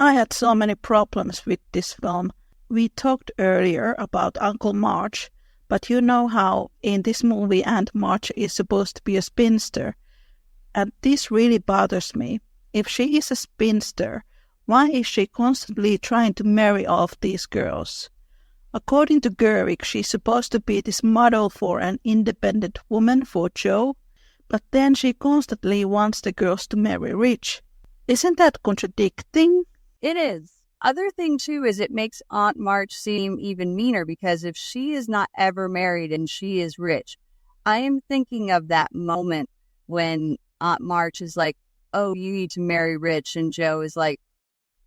I had so many problems with this film. We talked earlier about Uncle March, but you know how in this movie Aunt March is supposed to be a spinster. And this really bothers me. If she is a spinster, why is she constantly trying to marry off these girls? According to Gerwig, she's supposed to be this model for an independent woman for Jo, but then she constantly wants the girls to marry rich. Isn't that contradicting? It is. Other thing, too, is it makes Aunt March seem even meaner because if she is not ever married and she is rich, I am thinking of that moment when Aunt March is like, oh, you need to marry rich. And Jo is like,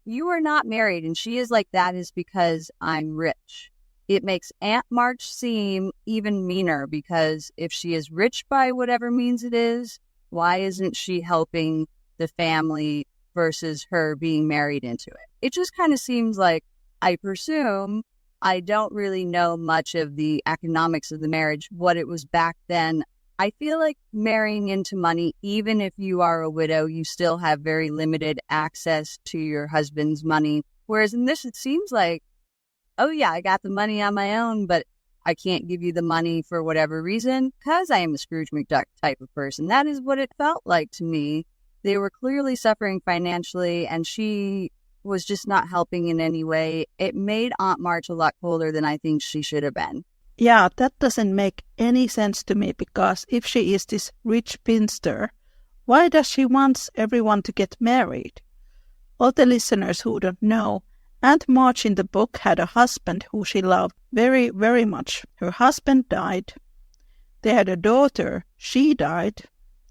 you are not married. And she is like, that is because I'm rich. It makes Aunt March seem even meaner because if she is rich by whatever means it is, why isn't she helping the family versus her being married into it? It just kind of seems like, I presume, I don't really know much of the economics of the marriage, what it was back then. I feel like marrying into money, even if you are a widow, you still have very limited access to your husband's money. Whereas in this, it seems like, oh yeah, I got the money on my own, but I can't give you the money for whatever reason because I am a Scrooge McDuck type of person. That is what it felt like to me. They were clearly suffering financially and she was just not helping in any way. It made Aunt March a lot colder than I think she should have been. Yeah, that doesn't make any sense to me because if she is this rich spinster, why does she want everyone to get married? All the listeners who don't know, Aunt March in the book had a husband who she loved very, very much. Her husband died. They had a daughter. She died.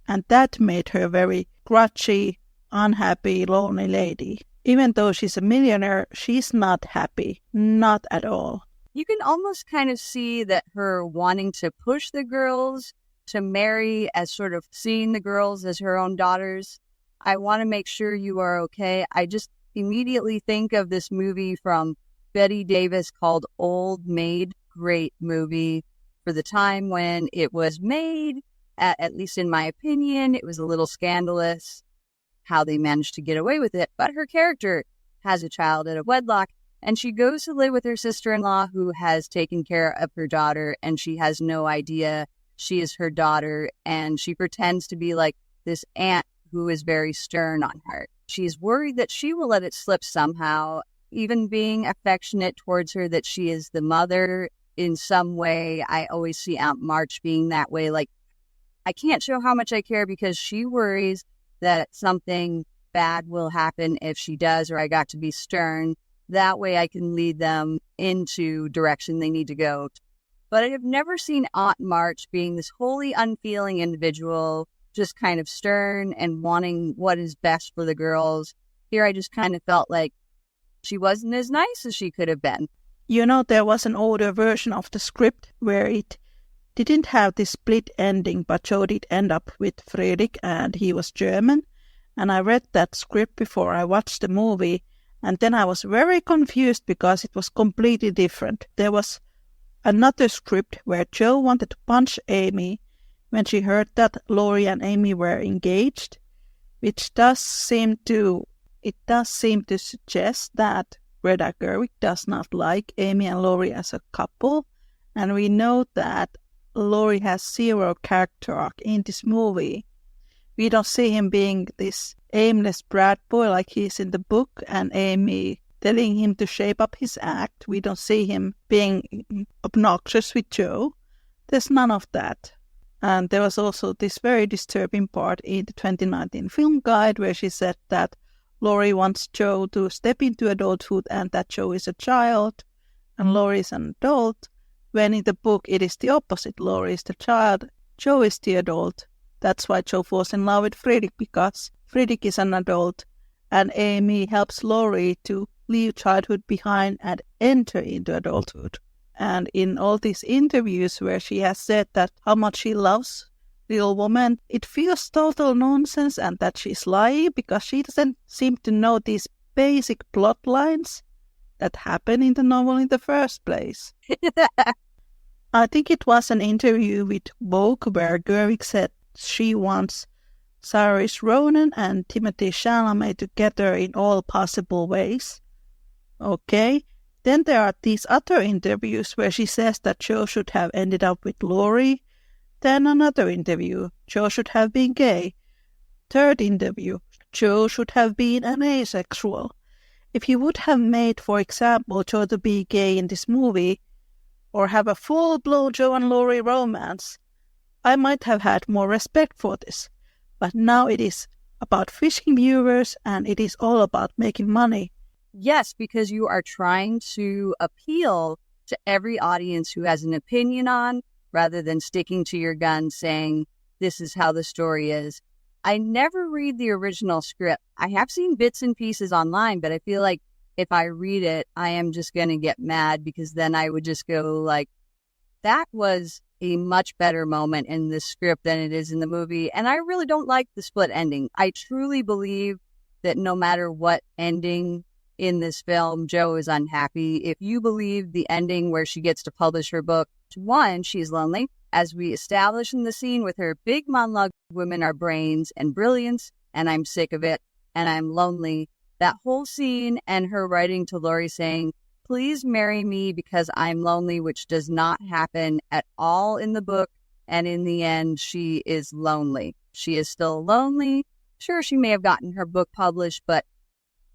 And that made her a very grudgy, unhappy, lonely lady. Even though she's a millionaire, she's not happy. Not at all. You can almost kind of see that her wanting to push the girls to marry as sort of seeing the girls as her own daughters. I want to make sure you are okay. I just immediately think of this movie from Bette Davis called Old Maid. Great movie for the time when it was made. At least in my opinion, it was a little scandalous how they managed to get away with it. But her character has a child out of wedlock and she goes to live with her sister-in-law who has taken care of her daughter and she has no idea she is her daughter. And she pretends to be like this aunt who is very stern on her. She's worried that she will let it slip somehow, even being affectionate towards her, that she is the mother in some way. I always see Aunt March being that way. Like, I can't show how much I care because she worries that something bad will happen if she does, or I got to be stern. That way I can lead them into direction they need to go. But I have never seen Aunt March being this wholly unfeeling individual, just kind of stern and wanting what is best for the girls. Here I just kind of felt like she wasn't as nice as she could have been. You know, there was an older version of the script where it didn't have this split ending, but Jo did end up with Friedrich and he was German. And I read that script before I watched the movie and then I was very confused because it was completely different. There was another script where Jo wanted to punch Amy when she heard that Laurie and Amy were engaged, which does seem to suggest that Greta Gerwig does not like Amy and Laurie as a couple, and we know that Laurie has zero character arc in this movie. We don't see him being this aimless brat boy like he is in the book, and Amy telling him to shape up his act. We don't see him being obnoxious with Jo. There's none of that. And there was also this very disturbing part in the 2019 film guide where she said that Laurie wants Jo to step into adulthood and that Jo is a child and Laurie is an adult, when in the book it is the opposite. Laurie is the child, Jo is the adult. That's why Jo falls in love with Friedrich, because Friedrich is an adult and Amy helps Laurie to leave childhood behind and enter into adulthood. And in all these interviews where she has said that how much she loves little woman, it feels total nonsense and that she's lying because she doesn't seem to know these basic plot lines that happen in the novel in the first place. I think it was an interview with Vogue where Gerwig said she wants Saoirse Ronan and Timothée Chalamet together in all possible ways. Okay. Then there are these other interviews where she says that Jo should have ended up with Laurie. Then another interview, Jo should have been gay. Third interview, Jo should have been an asexual. If you would have made, for example, Jo to be gay in this movie, or have a full-blown Jo and Laurie romance, I might have had more respect for this. But now it is about fishing viewers and it is all about making money. Yes, because you are trying to appeal to every audience who has an opinion on, rather than sticking to your guns saying, this is how the story is. I never read the original script. I have seen bits and pieces online, but I feel like if I read it, I am just going to get mad because then I would just go like, that was a much better moment in the script than it is in the movie. And I really don't like the split ending. I truly believe that no matter what ending in this film, Jo is unhappy. If you believe the ending where she gets to publish her book, one, she's lonely. As we establish in the scene with her big monologue, women are brains and brilliance, and I'm sick of it, and I'm lonely. That whole scene and her writing to Laurie saying, please marry me because I'm lonely, which does not happen at all in the book. And in the end, she is lonely. She is still lonely. Sure, she may have gotten her book published, but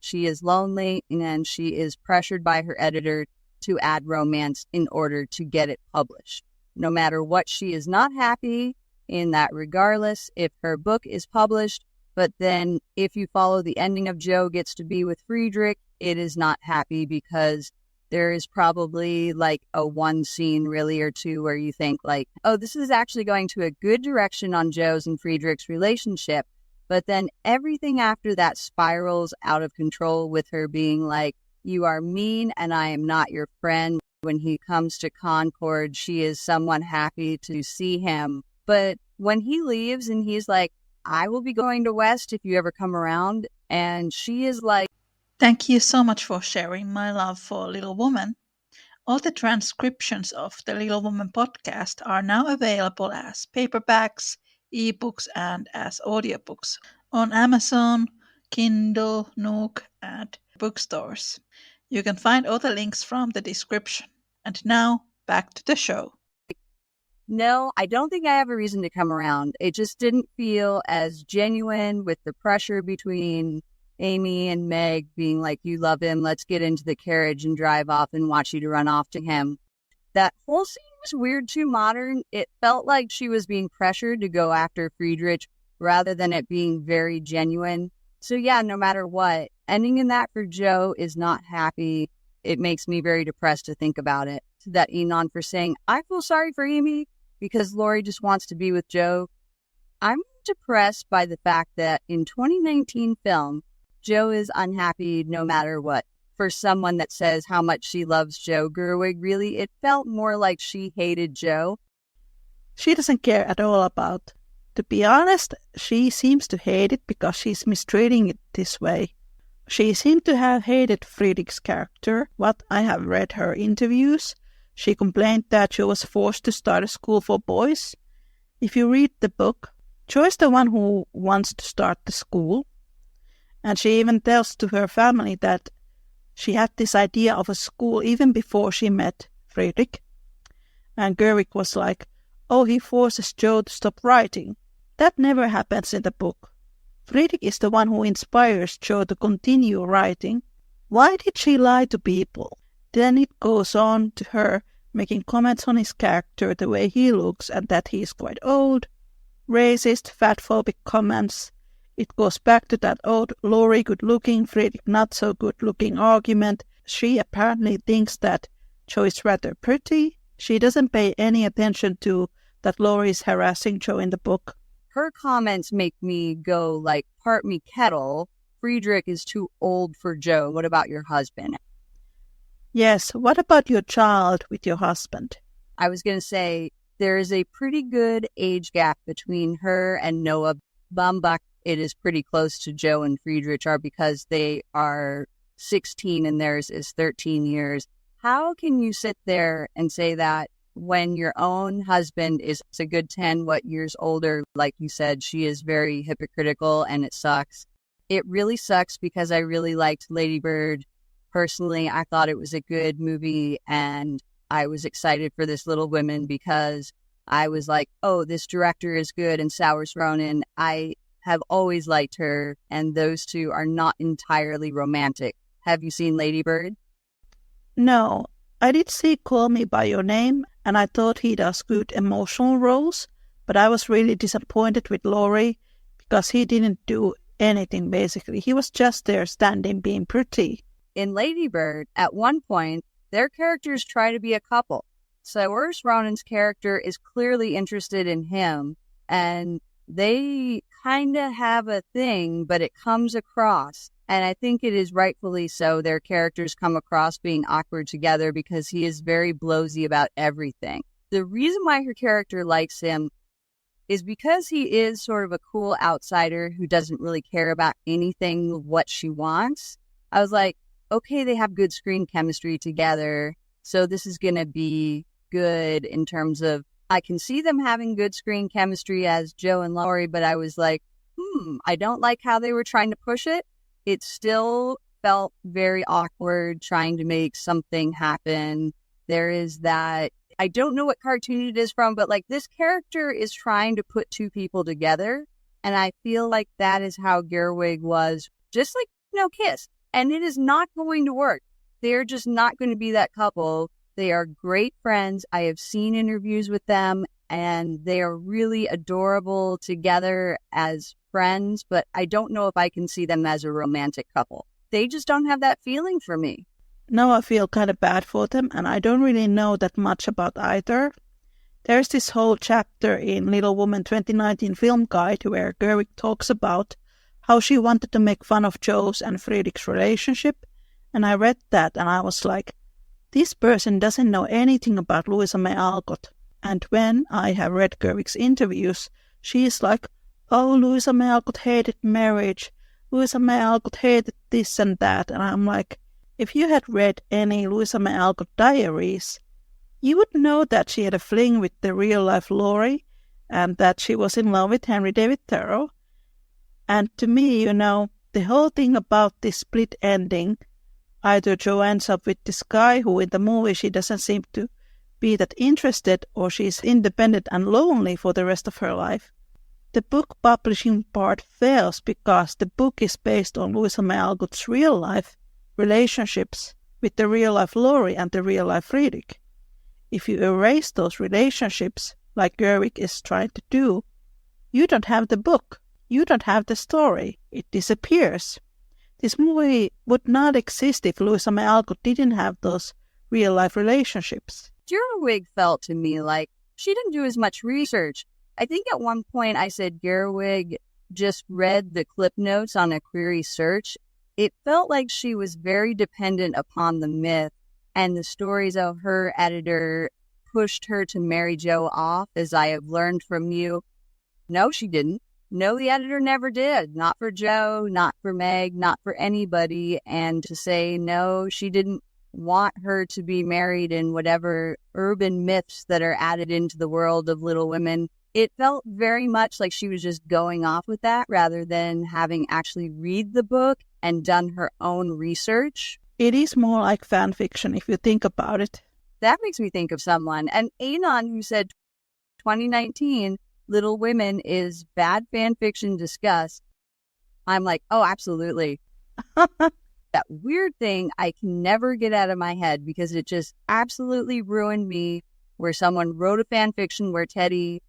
she is lonely and she is pressured by her editor to add romance in order to get it published. No matter what, she is not happy in that regardless if her book is published. But then if you follow the ending of Jo gets to be with Friedrich, it is not happy because there is probably like a one scene really or two where you think like, oh, this is actually going to a good direction on Jo's and Friedrich's relationship. But then everything after that spirals out of control with her being like, you are mean and I am not your friend. When he comes to Concord, she is someone happy to see him. But when he leaves and he's like, I will be going to West if you ever come around. And she is like, thank you so much for sharing my love for Little Woman. All the transcriptions of the Little Woman podcast are now available as paperbacks, ebooks, and as audiobooks on Amazon, Kindle, Nook, and bookstores. You can find all the links from the description. And now, back to the show. no, I don't think I have a reason to come around. It just didn't feel as genuine with the pressure between Amy and Meg being like, you love him, let's get into the carriage and drive off and watch you to run off to him. That whole scene was weird, too modern. It felt like she was being pressured to go after Friedrich rather than it being very genuine. So yeah, no matter what, ending in that for Jo is not happy. It makes me very depressed to think about it. To that Enon for saying, I feel sorry for Amy because Laurie just wants to be with Jo. I'm depressed by the fact that in 2019 film, Jo is unhappy no matter what. For someone that says how much she loves Jo, Gerwig, really, it felt more like she hated Jo. She doesn't care at all about. To be honest, she seems to hate it because she's mistreating it this way. She seemed to have hated Friedrich's character. What I have read her interviews, she complained that Jo was forced to start a school for boys. If you read the book, Jo is the one who wants to start the school. And she even tells to her family that she had this idea of a school even before she met Friedrich. And Gerwig was like, oh, he forces Jo to stop writing. That never happens in the book. Friedrich is the one who inspires Jo to continue writing. Why did she lie to people? Then it goes on to her making comments on his character, the way he looks, and that he is quite old. Racist, fatphobic comments. It goes back to that old Laurie good-looking, Friedrich not-so-good-looking argument. She apparently thinks that Jo is rather pretty. She doesn't pay any attention to that Laurie is harassing Jo in the book. Her comments make me go like, part me kettle. Friedrich is too old for Jo. What about your husband? Yes, what about your child with your husband? I was going to say, there is a pretty good age gap between her and Noah Baumbach. It is pretty close to Jo and Friedrich are because they are 16 and theirs is 13 years. How can you sit there and say that when your own husband is a good 10 years older, like you said, she is very hypocritical and it sucks. It really sucks because I really liked Lady Bird. Personally, I thought it was a good movie and I was excited for this Little Women because I was like, oh, this director is good, and Saoirse Ronan, I have always liked her, and those two are not entirely romantic. Have you seen Lady Bird? No, I did see Call Me By Your Name, and I thought he does good emotional roles, but I was really disappointed with Laurie because he didn't do anything basically. He was just there standing being pretty. In Lady Bird, at one point, their characters try to be a couple. Saoirse Ronan's character is clearly interested in him, and they kind of have a thing, but it comes across, and I think it is rightfully so, their characters come across being awkward together because he is very blowsy about everything. The reason why her character likes him is because he is sort of a cool outsider who doesn't really care about anything of what she wants. I was like, okay, they have good screen chemistry together, so this is going to be good in terms of, I can see them having good screen chemistry as Jo and Laurie, but I was like, I don't like how they were trying to push it. It still felt very awkward trying to make something happen. There is that, I don't know what cartoon it is from, but like this character is trying to put two people together. And I feel like that is how Gerwig was, just like, Kiss. And it is not going to work. They're just not going to be that couple. They are great friends. I have seen interviews with them, and they are really adorable together as friends, but I don't know if I can see them as a romantic couple. They just don't have that feeling for me. Now I feel kind of bad for them, and I don't really know that much about either. There's this whole chapter in Little Woman 2019 Film Guide where Gerwig talks about how she wanted to make fun of Jo's and Friedrich's relationship, and I read that and I was like, this person doesn't know anything about Louisa May Alcott. And when I have read Gerwig's interviews, she is like, oh, Louisa May Alcott hated marriage. Louisa May Alcott hated this and that. And I'm like, if you had read any Louisa May Alcott diaries, you would know that she had a fling with the real-life Laurie and that she was in love with Henry David Thoreau. And to me, the whole thing about this split ending, either Jo ends up with this guy who in the movie she doesn't seem to be that interested, or she's independent and lonely for the rest of her life. The book publishing part fails because the book is based on Louisa May Alcott's real life relationships with the real life Laurie and the real life Friedrich. If you erase those relationships, like Gerwig is trying to do, you don't have the book. You don't have the story. It disappears. This movie would not exist if Louisa May Alcott didn't have those real-life relationships. Gerwig felt to me like she didn't do as much research. I think at one point I said Gerwig just read the clip notes on a query search. It felt like she was very dependent upon the myth, and the stories of her editor pushed her to marry Jo off, as I have learned from you. No, she didn't. No, the editor never did. Not for Jo, not for Meg, not for anybody. And to say, no, she didn't want her to be married in whatever urban myths that are added into the world of Little Women. It felt very much like she was just going off with that rather than having actually read the book and done her own research. It is more like fan fiction if you think about it. That makes me think of someone. And Anon, who said 2019... Little Women is bad fan fiction discussed. I'm like, oh, absolutely. That weird thing I can never get out of my head because it just absolutely ruined me, where someone wrote a fan fiction where Teddy,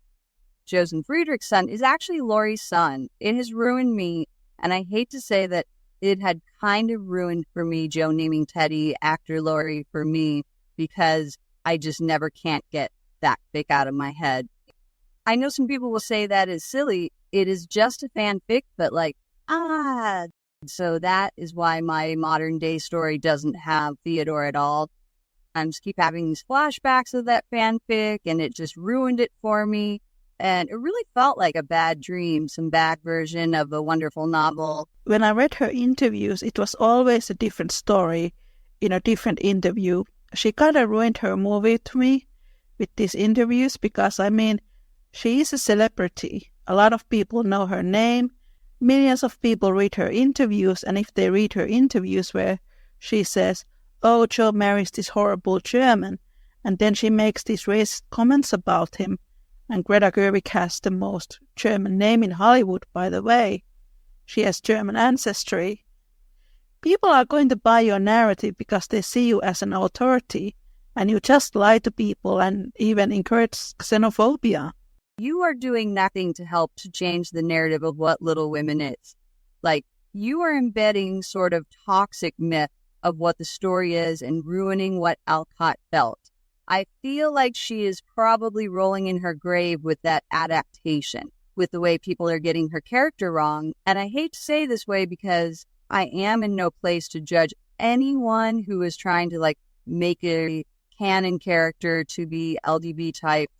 Jo's and Friedrich's son, is actually Laurie's son. It has ruined me, and I hate to say that it had kind of ruined for me Jo naming Teddy after Laurie for me, because I just never can't get that fic out of my head. I know some people will say that is silly. It is just a fanfic, but so that is why my modern day story doesn't have Theodore at all. I just keep having these flashbacks of that fanfic, and it just ruined it for me. And it really felt like a bad dream, some bad version of a wonderful novel. When I read her interviews, it was always a different story in a different interview. She kind of ruined her movie to me, with these interviews because, I mean, she is a celebrity. A lot of people know her name. Millions of people read her interviews, and if they read her interviews where she says, "Oh, Jo marries this horrible German," and then she makes these racist comments about him, and Greta Gerwig has the most German name in Hollywood, by the way. She has German ancestry. People are going to buy your narrative because they see you as an authority, and you just lie to people and even encourage xenophobia. You are doing nothing to help to change the narrative of what Little Women is. Like, you are embedding sort of toxic myth of what the story is and ruining what Alcott felt. I feel like she is probably rolling in her grave with that adaptation, with the way people are getting her character wrong. And I hate to say this way because I am in no place to judge anyone who is trying to like make a canon character to be LGBT type.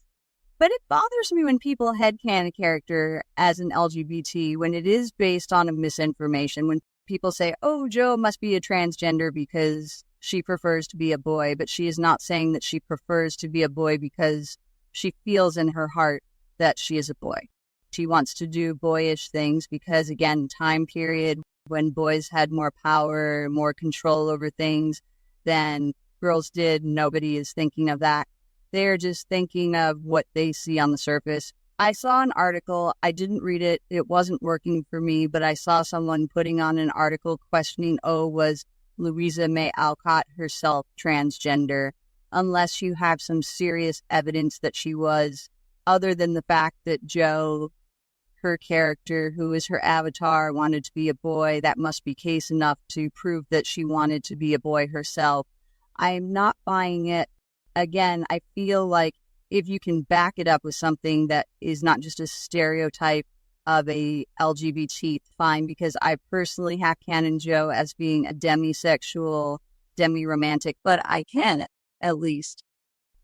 But it bothers me when people headcanon a character as an LGBT when it is based on a misinformation. When people say, "Oh, Jo must be a transgender because she prefers to be a boy," but she is not saying that she prefers to be a boy because she feels in her heart that she is a boy. She wants to do boyish things because, again, time period when boys had more power, more control over things than girls did. Nobody is thinking of that. They're just thinking of what they see on the surface. I saw an article. I didn't read it. It wasn't working for me, but I saw someone putting on an article questioning, was Louisa May Alcott herself transgender, unless you have some serious evidence that she was, other than the fact that Jo, her character, who is her avatar, wanted to be a boy. That must be case enough to prove that she wanted to be a boy herself. I am not buying it. Again, I feel like if you can back it up with something that is not just a stereotype of a LGBT, fine, because I personally have canon Jo as being a demisexual, demi-romantic, but I can at least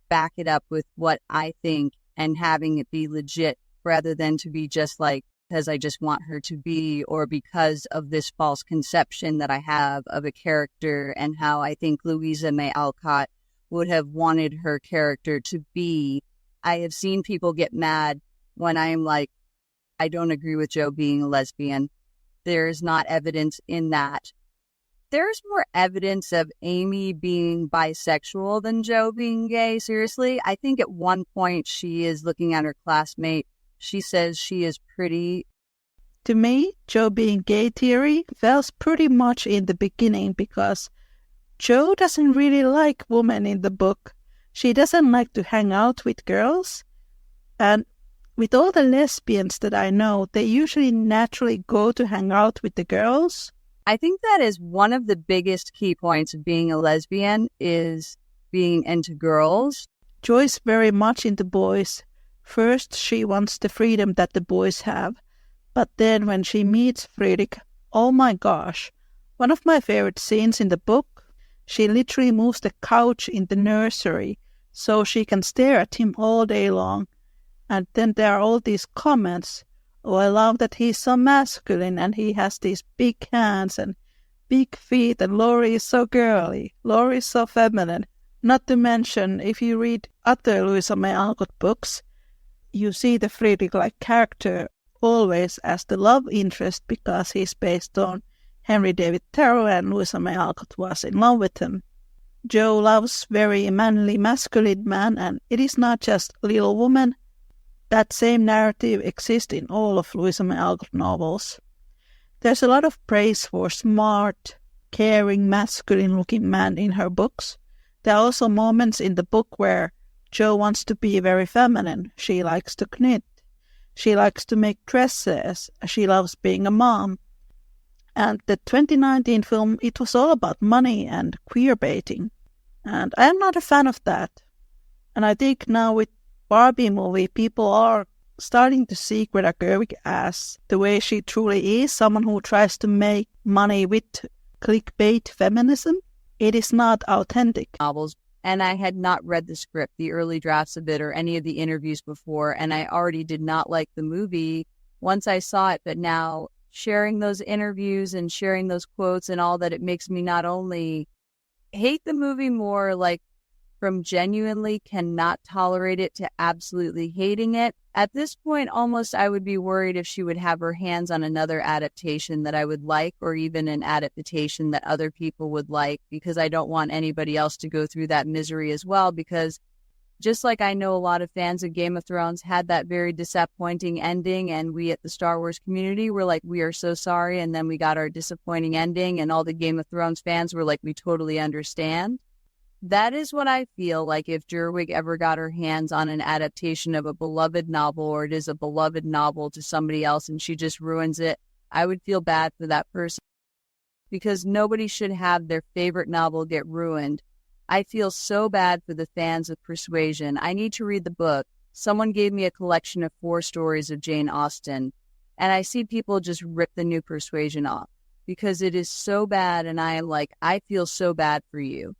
back it up with what I think and having it be legit rather than to be just like, because I just want her to be, or because of this false conception that I have of a character and how I think Louisa May Alcott would have wanted her character to be. I have seen people get mad when I am like, I don't agree with Jo being a lesbian. There is not evidence in that. There's more evidence of Amy being bisexual than Jo being gay, seriously. I think at one point she is looking at her classmate. She says she is pretty. To me, Jo being gay theory fails pretty much in the beginning because Jo doesn't really like women in the book. She doesn't like to hang out with girls. And with all the lesbians that I know, they usually naturally go to hang out with the girls. I think that is one of the biggest key points of being a lesbian is being into girls. Jo is very much into boys. First, she wants the freedom that the boys have. But then when she meets Friedrich, oh my gosh, one of my favorite scenes in the book, she literally moves the couch in the nursery so she can stare at him all day long. And then there are all these comments. "Oh, I love that he's so masculine and he has these big hands and big feet, and Laurie is so girly. Laurie is so feminine." Not to mention, if you read other Louisa May Alcott books, you see the Friedrich-like character always as the love interest because he's based on Henry David Thoreau and Louisa May Alcott was in love with him. Jo loves very manly, masculine man, and it is not just Little Woman. That same narrative exists in all of Louisa May Alcott novels. There's a lot of praise for smart, caring, masculine-looking men in her books. There are also moments in the book where Jo wants to be very feminine. She likes to knit. She likes to make dresses. She loves being a mom. And the 2019 film, it was all about money and queerbaiting. And I am not a fan of that. And I think now with Barbie movie, people are starting to see Greta Gerwig as the way she truly is, someone who tries to make money with clickbait feminism. It is not authentic. Novels, and I had not read the script, the early drafts of it, or any of the interviews before, and I already did not like the movie once I saw it, but now sharing those interviews and sharing those quotes and all that, it makes me not only hate the movie more, like from genuinely cannot tolerate it to absolutely hating it. At this point, almost I would be worried if she would have her hands on another adaptation that I would like, or even an adaptation that other people would like, because I don't want anybody else to go through that misery as well. Because just like I know a lot of fans of Game of Thrones had that very disappointing ending, and we at the Star Wars community were like, we are so sorry, and then we got our disappointing ending, and all the Game of Thrones fans were like, we totally understand. That is what I feel like if Gerwig ever got her hands on an adaptation of a beloved novel, or it is a beloved novel to somebody else and she just ruins it. I would feel bad for that person, because nobody should have their favorite novel get ruined. I feel so bad for the fans of Persuasion. I need to read the book. Someone gave me a collection of 4 stories of Jane Austen, and I see people just rip the new Persuasion off because it is so bad, and I am like, I feel so bad for you.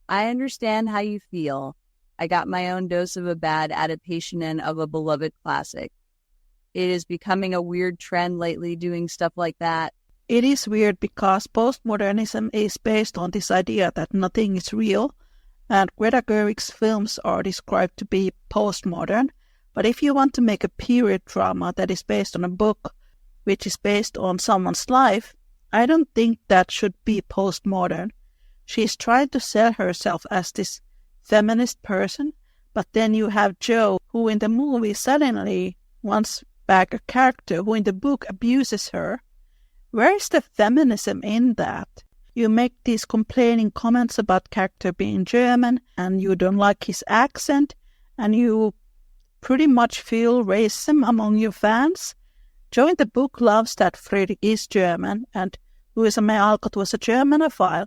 I understand how you feel. I got my own dose of a bad adaptation of a beloved classic. It is becoming a weird trend lately, doing stuff like that. It is weird because postmodernism is based on this idea that nothing is real, and Greta Gerwig's films are described to be postmodern. But if you want to make a period drama that is based on a book which is based on someone's life, I don't think that should be postmodern. She's trying to sell herself as this feminist person, but then you have Jo, who in the movie suddenly wants back a character who in the book abuses her. Where is the feminism in that? You make these complaining comments about character being German, and you don't like his accent, and you pretty much feel racism among your fans. Jo in the book loves that Fredrik is German, and Louisa May Alcott was a Germanophile.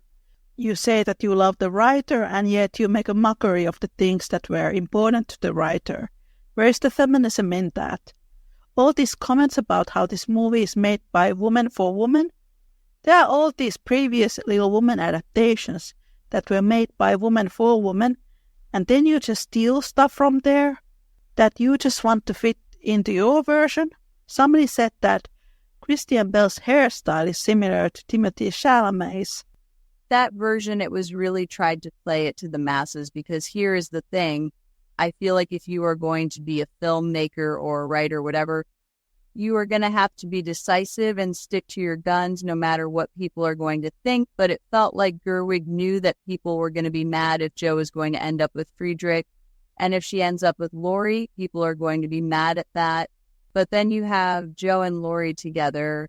You say that you love the writer, and yet you make a mockery of the things that were important to the writer. Where is the feminism in that? All these comments about how this movie is made by woman for woman, there are all these previous Little Women adaptations that were made by woman for woman, and then you just steal stuff from there that you just want to fit into your version. Somebody said that Christian Bale's hairstyle is similar to Timothée Chalamet's. That version, it was really tried to play it to the masses, because here is the thing. I feel like if you are going to be a filmmaker or a writer, whatever, you are going to have to be decisive and stick to your guns no matter what people are going to think. But it felt like Gerwig knew that people were going to be mad if Jo is going to end up with Friedrich. And if she ends up with Laurie, people are going to be mad at that. But then you have Jo and Laurie together.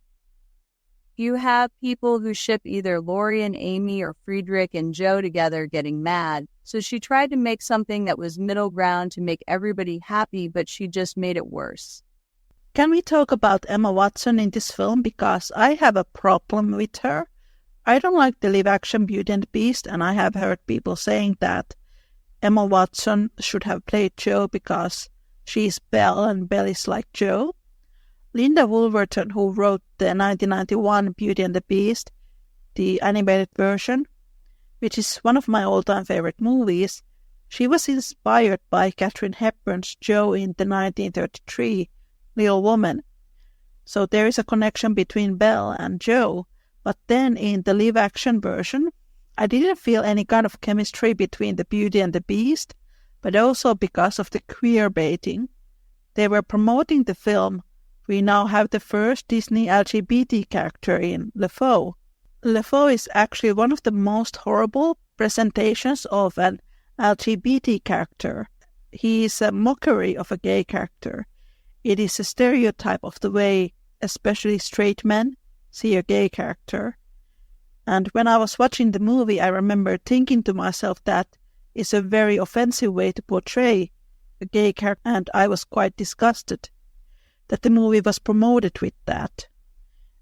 You have people who ship either Laurie and Amy or Friedrich and Jo together getting mad. So she tried to make something that was middle ground to make everybody happy, but she just made it worse. Can we talk about Emma Watson in this film? Because I have a problem with her. I don't like the live-action Beauty and the Beast, and I have heard people saying that Emma Watson should have played Jo because she's Belle and Belle is like Jo. Linda Woolverton, who wrote the 1991 Beauty and the Beast, the animated version, which is one of my all-time favorite movies, she was inspired by Katharine Hepburn's Jo in the 1933 Little Woman. So there is a connection between Belle and Jo, but then in the live-action version, I didn't feel any kind of chemistry between the Beauty and the Beast, but also because of the queer baiting. They were promoting the film. We now have the first Disney LGBT character in LeFou. LeFou is actually one of the most horrible presentations of an LGBT character. He is a mockery of a gay character. It is a stereotype of the way especially straight men see a gay character. And when I was watching the movie, I remember thinking to myself that is a very offensive way to portray a gay character, and I was quite disgusted that the movie was promoted with that.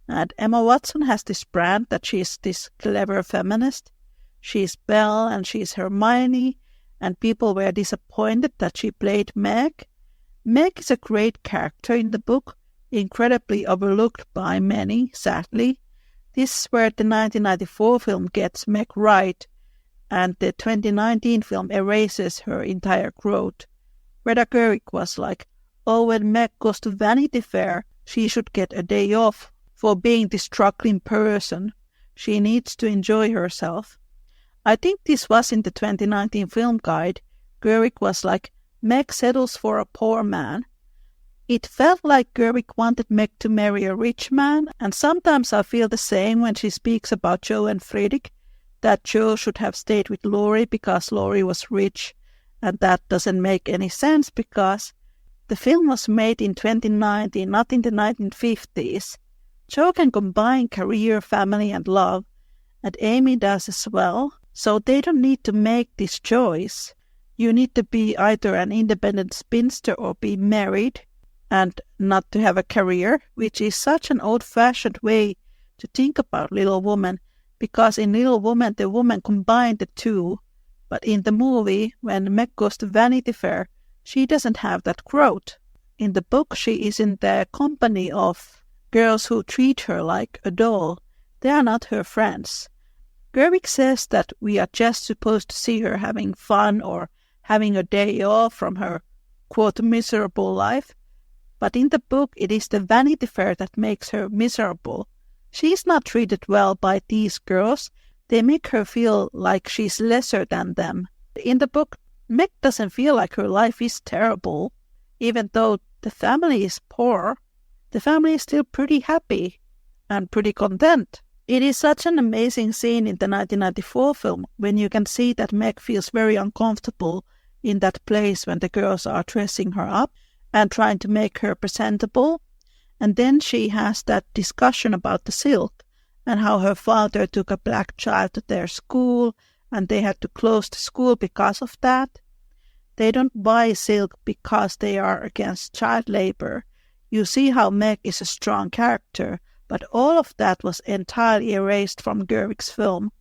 And Emma Watson has this brand that she's this clever feminist. She's Belle and she's Hermione, and people were disappointed that she played Meg. Meg is a great character in the book, incredibly overlooked by many, sadly. This is where the 1994 film gets Meg right, and the 2019 film erases her entire growth. Greta Gerwig was like, oh, when Meg goes to Vanity Fair, she should get a day off for being this struggling person. She needs to enjoy herself. I think this was in the 2019 film guide. Gerwig was like, Meg settles for a poor man. It felt like Gerwig wanted Meg to marry a rich man, and sometimes I feel the same when she speaks about Jo and Fredrik, that Jo should have stayed with Laurie because Laurie was rich, and that doesn't make any sense because the film was made in 2019, not in the 1950s. Jo can combine career, family, and love, and Amy does as well, so they don't need to make this choice. You need to be either an independent spinster or be married, and not to have a career, which is such an old-fashioned way to think about Little Woman, because in Little Woman the woman combined the two, but in the movie, when Meg goes to Vanity Fair, she doesn't have that growth. In the book, she is in the company of girls who treat her like a doll. They are not her friends. Gerwig says that we are just supposed to see her having fun or having a day off from her, quote, miserable life. But in the book, it is the Vanity Fair that makes her miserable. She is not treated well by these girls. They make her feel like she's lesser than them. In the book, Meg doesn't feel like her life is terrible. Even though the family is poor, the family is still pretty happy and pretty content. It is such an amazing scene in the 1994 film when you can see that Meg feels very uncomfortable in that place when the girls are dressing her up and trying to make her presentable. And then she has that discussion about the silk and how her father took a black child to their school and they had to close the school because of that. They don't buy silk because they are against child labor. You see how Meg is a strong character, but all of that was entirely erased from Gerwig's film.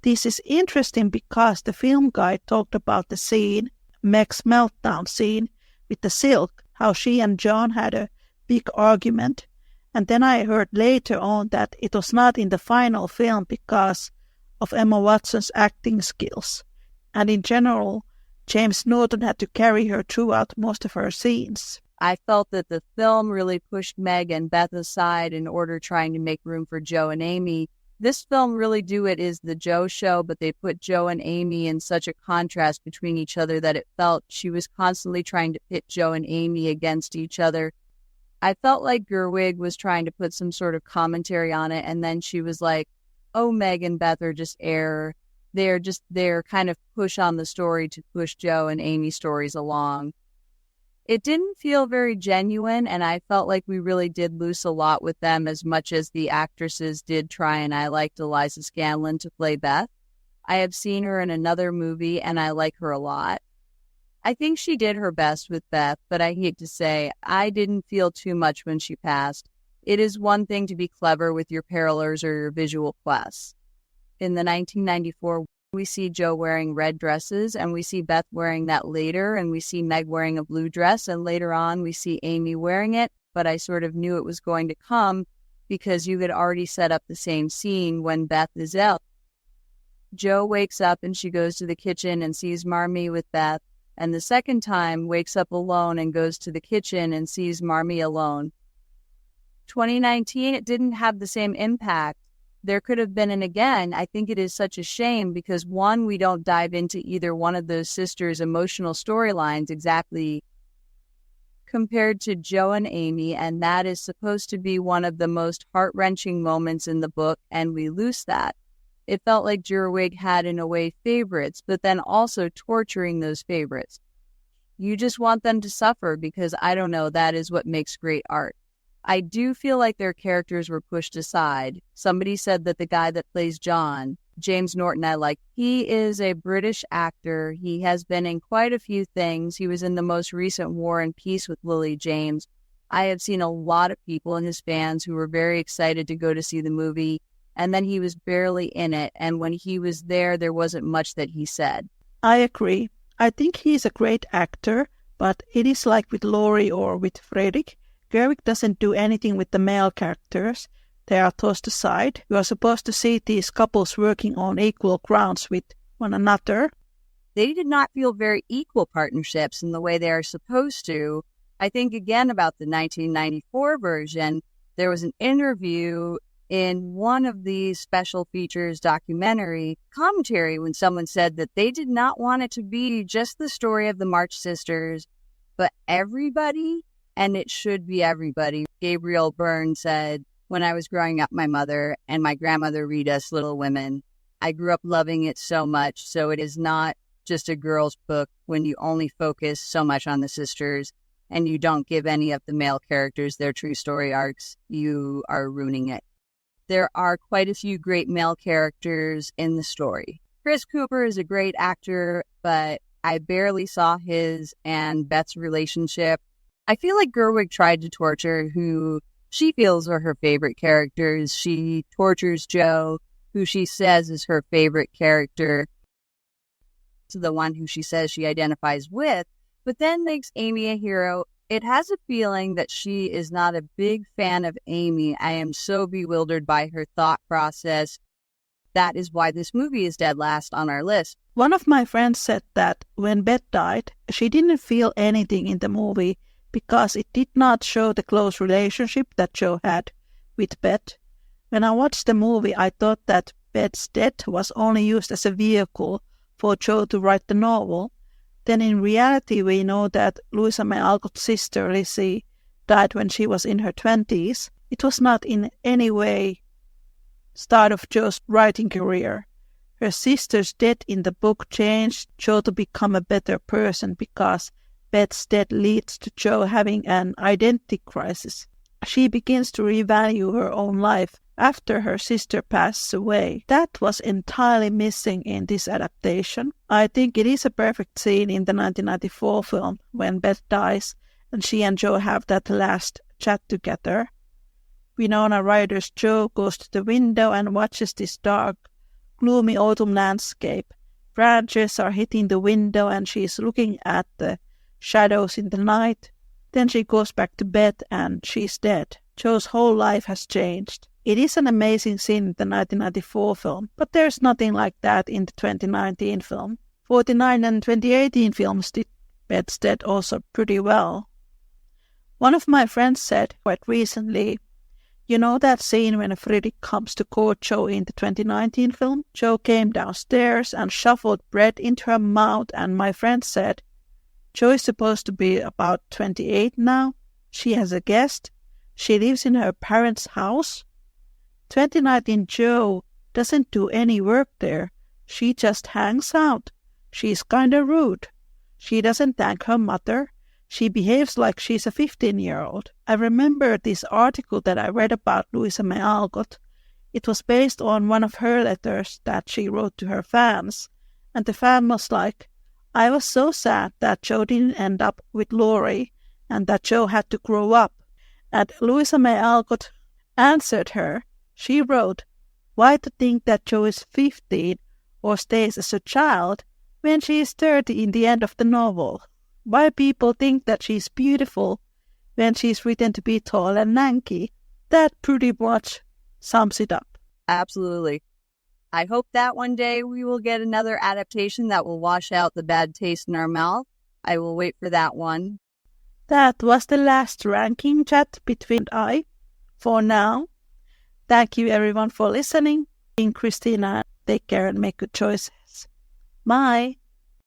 This is interesting because the film guide talked about the scene, Meg's meltdown scene, with the silk, how she and John had a big argument, and then I heard later on that it was not in the final film because of Emma Watson's acting skills, and in general, James Norton had to carry her throughout most of her scenes. I felt that the film really pushed Meg and Beth aside in order trying to make room for Jo and Amy. This film really is the Jo show, but they put Jo and Amy in such a contrast between each other that it felt she was constantly trying to pit Jo and Amy against each other. I felt like Gerwig was trying to put some sort of commentary on it, and then she was like, oh, Meg and Beth are just air. They're kind of push on the story to push Jo and Amy's stories along. It didn't feel very genuine, and I felt like we really did lose a lot with them as much as the actresses did try, and I liked Eliza Scanlon to play Beth. I have seen her in another movie, and I like her a lot. I think she did her best with Beth, but I hate to say, I didn't feel too much when she passed. It is one thing to be clever with your parlors or your visual quests. In the 1994, we see Jo wearing red dresses, and we see Beth wearing that later, and we see Meg wearing a blue dress, and later on we see Amy wearing it, but I sort of knew it was going to come because you had already set up the same scene when Beth is out. Jo wakes up and she goes to the kitchen and sees Marmee with Beth, and the second time wakes up alone and goes to the kitchen and sees Marmee alone. 2019, it didn't have the same impact. There could have been, and again, I think it is such a shame because one, we don't dive into either one of those sisters' emotional storylines exactly compared to Jo and Amy, and that is supposed to be one of the most heart-wrenching moments in the book, and we lose that. It felt like Gerwig had, in a way, favorites, but then also torturing those favorites. You just want them to suffer because, I don't know, that is what makes great art. I do feel like their characters were pushed aside. Somebody said that the guy that plays John, James Norton, I like. He is a British actor. He has been in quite a few things. He was in the most recent War and Peace with Lily James. I have seen a lot of people and his fans who were very excited to go to see the movie, and then he was barely in it, and when he was there wasn't much that he said. I agree. I think he's a great actor, but it is like with Laurie or with Fredrik. Gerwig doesn't do anything with the male characters. They are tossed aside. You are supposed to see these couples working on equal grounds with one another. They did not feel very equal partnerships in the way they are supposed to. I think, again, about the 1994 version, there was an interview in one of these special features documentary commentary when someone said that they did not want it to be just the story of the March sisters, but everybody, and it should be everybody. Gabriel Byrne said, when I was growing up, my mother and my grandmother read us Little Women. I grew up loving it so much, so it is not just a girl's book when you only focus so much on the sisters and you don't give any of the male characters their true story arcs. You are ruining it. There are quite a few great male characters in the story. Chris Cooper is a great actor, but I barely saw his and Beth's relationship. I feel like Gerwig tried to torture who she feels are her favorite characters. She tortures Jo, who she says is her favorite character, to the one who she says she identifies with, but then makes Amy a hero. It has a feeling that she is not a big fan of Amy. I am so bewildered by her thought process. That is why this movie is dead last on our list. One of my friends said that when Beth died, she didn't feel anything in the movie because it did not show the close relationship that Jo had with Beth. When I watched the movie, I thought that Beth's death was only used as a vehicle for Jo to write the novel. Then in reality, we know that Louisa May Alcott's sister, Lizzie, died when she was in her 20s. It was not in any way start of Jo's writing career. Her sister's death in the book changed Jo to become a better person because Beth's death leads to Jo having an identity crisis. She begins to revalue her own life after her sister passes away. That was entirely missing in this adaptation. I think it is a perfect scene in the 1994 film when Beth dies and she and Jo have that last chat together. Winona Ryder's Jo goes to the window and watches this dark, gloomy autumn landscape. Branches are hitting the window and she is looking at the shadows in the night. Then she goes back to bed and she's dead. Jo's whole life has changed. It is an amazing scene in the 1994 film, but there's nothing like that in the 2019 film. 49 and 2018 films did Beth's death also pretty well. One of my friends said quite recently, you know that scene when Fredrik comes to court Jo in the 2019 film? Jo came downstairs and shuffled bread into her mouth, and my friend said, Jo is supposed to be about 28 now. She has a guest. She lives in her parents' house. 2019 Jo doesn't do any work there. She just hangs out. She's kinda rude. She doesn't thank her mother. She behaves like she's a 15-year-old. I remember this article that I read about Louisa May Alcott. It was based on one of her letters that she wrote to her fans. And the fan was like, I was so sad that Jo didn't end up with Laurie and that Jo had to grow up. And Louisa May Alcott answered her. She wrote, why to think that Jo is 15 or stays as a child when she is 30 in the end of the novel? Why people think that she's beautiful when she's written to be tall and lanky? That pretty much sums it up. Absolutely. I hope that one day we will get another adaptation that will wash out the bad taste in our mouth. I will wait for that one. That was the last ranking chat between I. For now, thank you everyone for listening. I'm Christina. Take care and make good choices. Bye.